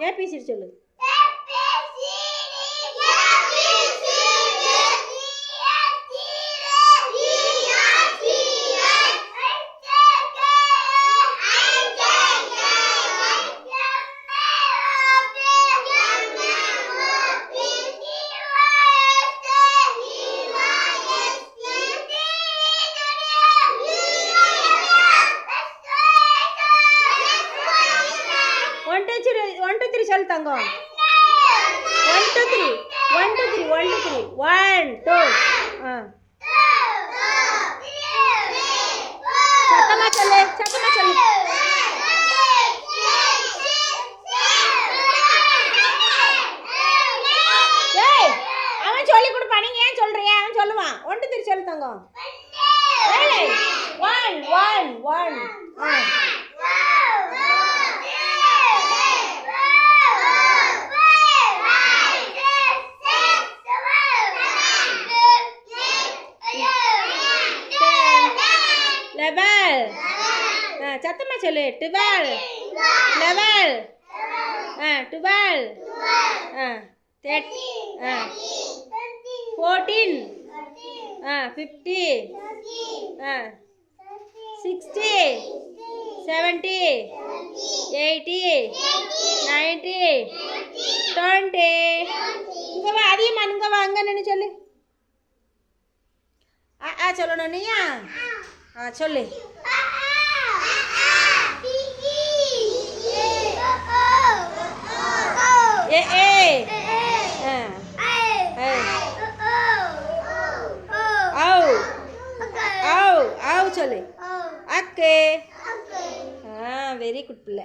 ABCD சொல்லு. One, two, three சொல்லு தங்கம். 1 2 3 1 2 3 1 2 3 1 2 சத்தமா சொல்லு, சத்தமா சொல்லு. ஏய் அவன் சொல்லி கொடுப்பா, நீங்க ஏன் சொல்றீங்க? அவன் சொல்லுவான். 1 2 3 சொல்லு தங்கம். ஏய் 1 1 1 level சத்தமா சொல்லு. 12 level 12 13 14 50 60 70 80 90 20 இங்க வா, அதிகமா இங்க வா, அங்க நின்னு சொல்லு. சொல்லணும் நீயா? சொல்லு. ஏ ஏ ஆவ் ஆவ் சொல்லு. அக்கே. வெரி குட் பிள்ளை.